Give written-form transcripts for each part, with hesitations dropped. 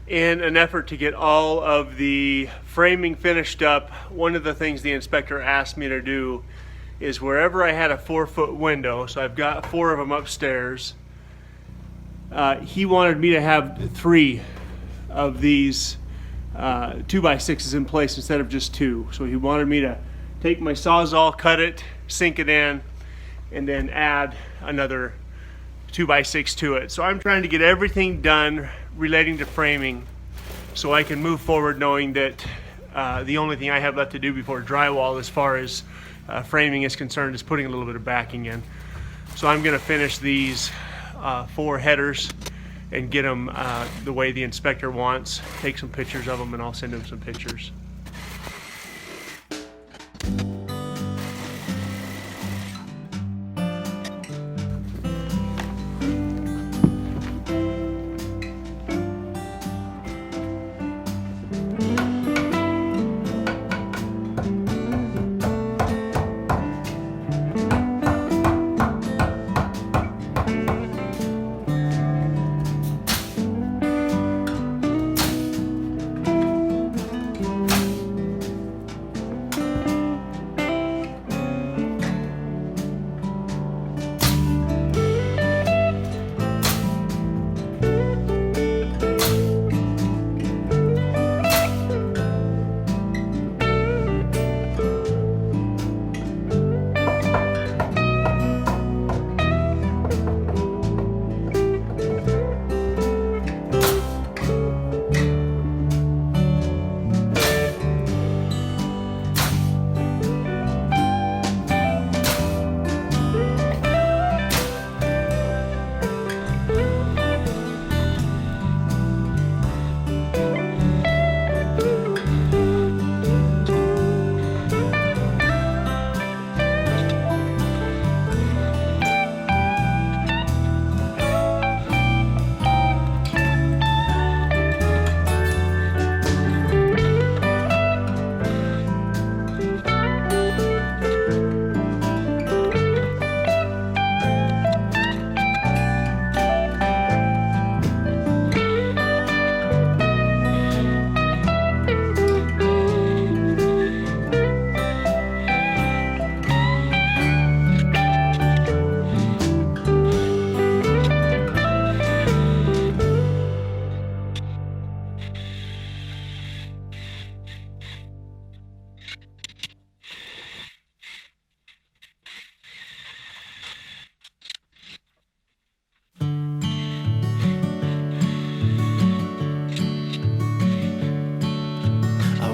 In an effort to get all of the framing finished up, one of the things the inspector asked me to do is wherever I had a 4-foot window, so I've got 4 of them upstairs, he wanted me to have 3 of these 2x6s in place instead of just 2. So he wanted me to take my Sawzall, cut it, sink it in, and then add another 2x6 to it. So I'm trying to get everything done relating to framing so I can move forward knowing that the only thing I have left to do before drywall as far as framing is concerned is putting a little bit of backing in. So I'm going to finish these 4 headers and get them the way the inspector wants, take some pictures of them, and I'll send him some pictures.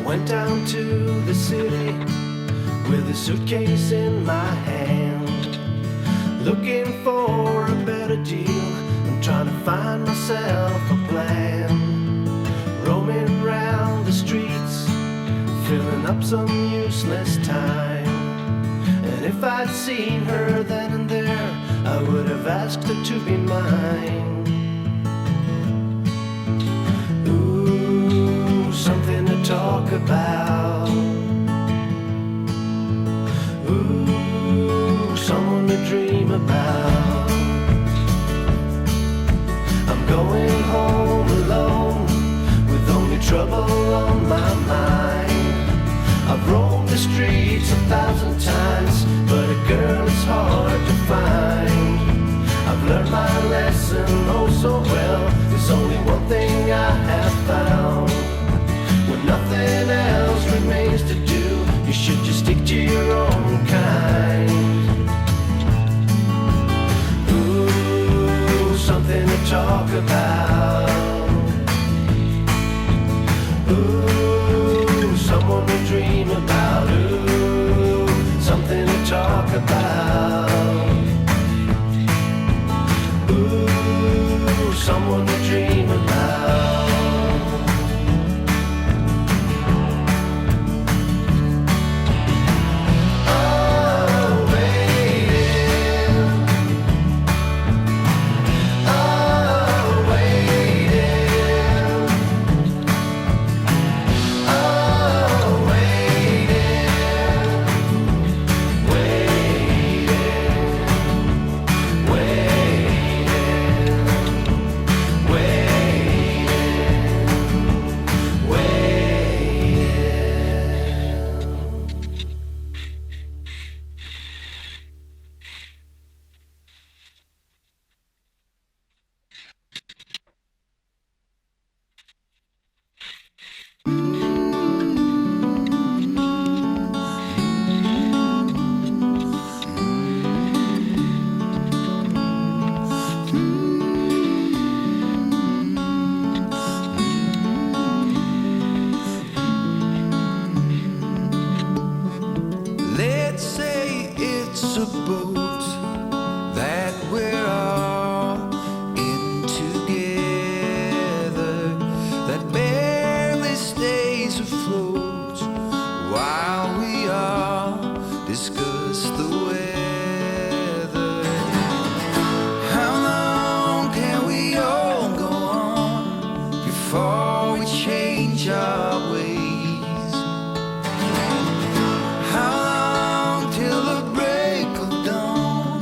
Went down to the city with a suitcase in my hand, looking for a better deal. I'm trying to find myself a plan, roaming around the streets, filling up some useless time. And if I'd seen her then and there, I would have asked her to be mine. Something to talk about. Ooh, someone to dream about. I'm going home alone with only trouble on my mind. I've roamed the streets 1,000 times, but a girl is hard to find. I've learned my lesson oh so well. There's only one thing I have found. When nothing else remains to do, you should just stick to your own kind. Ooh, something to talk about. Ooh, someone to dream about. Ooh, something to talk about. Ooh, someone to dream about. Wait. a boat that we're all in together, that barely stays afloat while we all discuss the weather. How long can we all go on before we change our ways? How long till the break of dawn?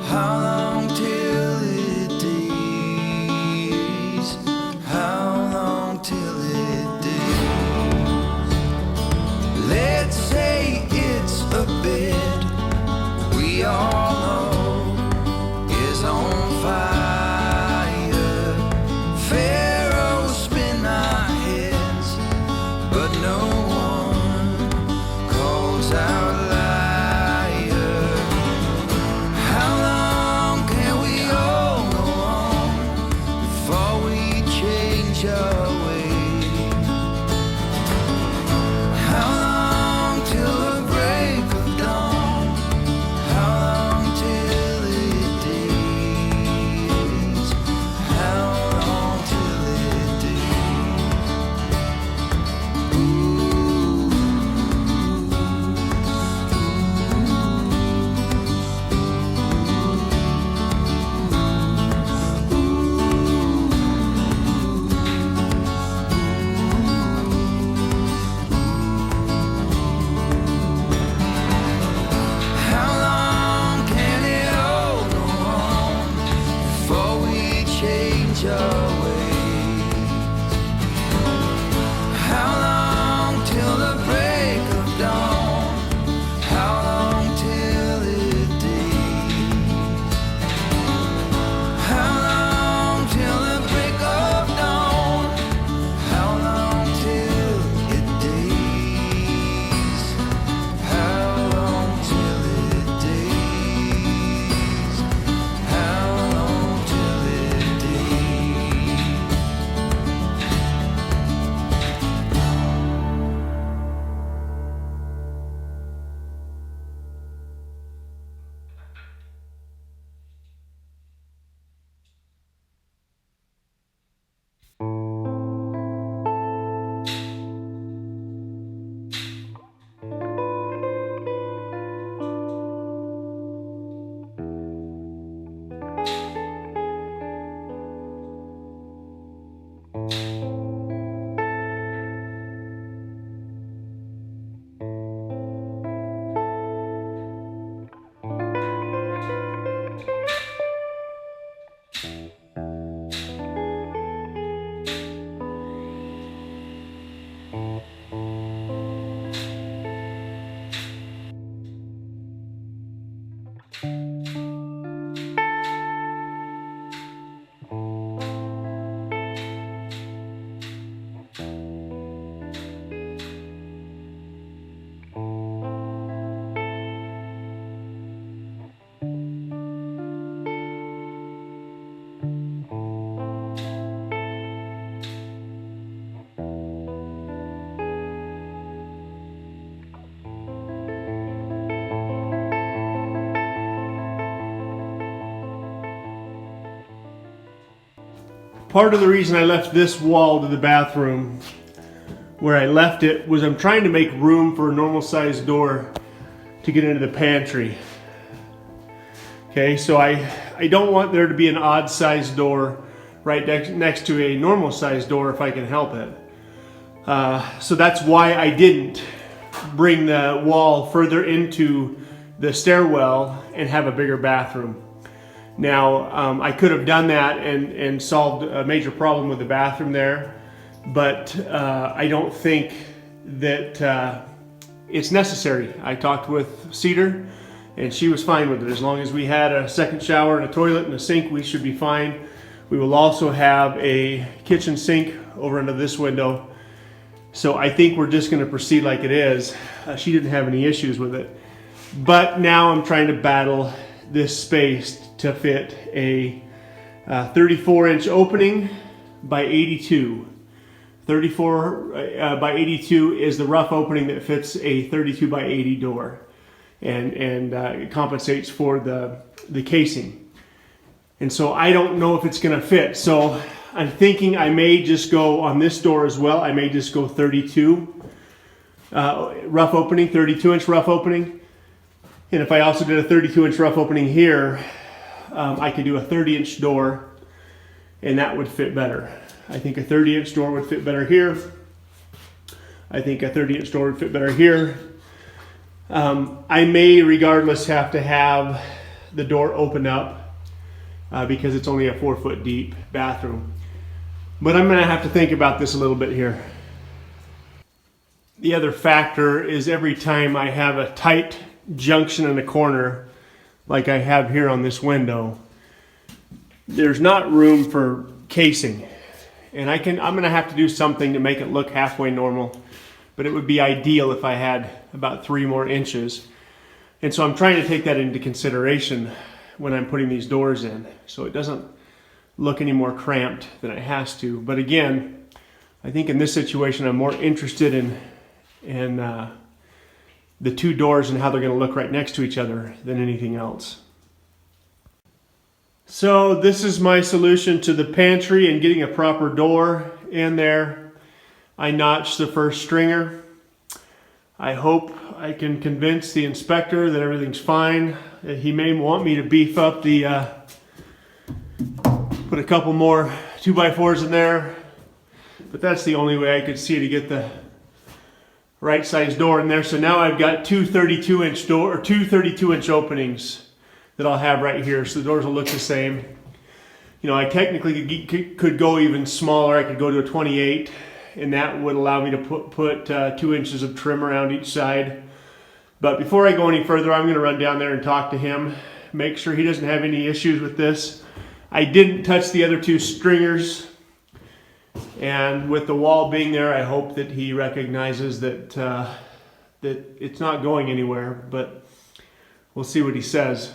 How long till it days? How long till it days? Let's say it's a bed we all know is on fire. Pharaohs spin our heads, but no one calls out liar. How long can we all go on before we change our ways? How long till the break of dawn? How long till it days? How long till it days? How long can it all go on before we change our ways? How long till the break of dawn? How long till it days? How long till the break of dawn? How long till it days? How long till it days? How long till it days? Part of the reason I left this wall to the bathroom where I left it was I'm trying to make room for a normal sized door to get into the pantry. Okay, so I don't want there to be an odd sized door right next to a normal sized door if I can help it. So that's why I didn't bring the wall further into the stairwell and have a bigger bathroom. Now, I could have done that and solved a major problem with the bathroom there, but I don't think that it's necessary. I talked with Cedar, and she was fine with it. As long as we had a second shower and a toilet and a sink, we should be fine. We will also have a kitchen sink over under this window. So I think we're just going to proceed like it is. She didn't have any issues with it. But now I'm trying to battle this space to fit a 34-inch opening by 82. 34 by 82 is the rough opening that fits a 32 by 80 door. and it compensates for the casing. And so I don't know if it's going to fit. So I'm thinking I may just go on this door as well. I may just go 32 rough opening, 32-inch rough opening. And if I also did a 32-inch rough opening here, I could do a 30-inch door, and that would fit better. I think a 30-inch door would fit better here. I think a 30-inch door would fit better here. I may, regardless, have to have the door open up because it's only a 4-foot deep bathroom. But I'm going to have to think about this a little bit here. The other factor is every time I have a tight junction in the corner, like I have here on this window, there's not room for casing. And I'm going to have to do something to make it look halfway normal. But it would be ideal if I had about 3 more inches. And so I'm trying to take that into consideration when I'm putting these doors in, so it doesn't look any more cramped than it has to. But again, I think in this situation I'm more interested in the 2 doors and how they're going to look right next to each other than anything else. So this is my solution to the pantry and getting a proper door in there. I notched the first stringer. I hope I can convince the inspector that everything's fine. He may want me to beef up put a couple more 2x4s in there, but that's the only way I could see to get the right size door in there. So now I've got two 32-inch openings that I'll have right here. So the doors will look the same. You know, I technically could go even smaller. I could go to a 28, and that would allow me to put 2 inches of trim around each side. But before I go any further, I'm going to run down there and talk to him, make sure he doesn't have any issues with this. I didn't touch the other 2 stringers, and with the wall being there, I hope that he recognizes that it's not going anywhere, but we'll see what he says.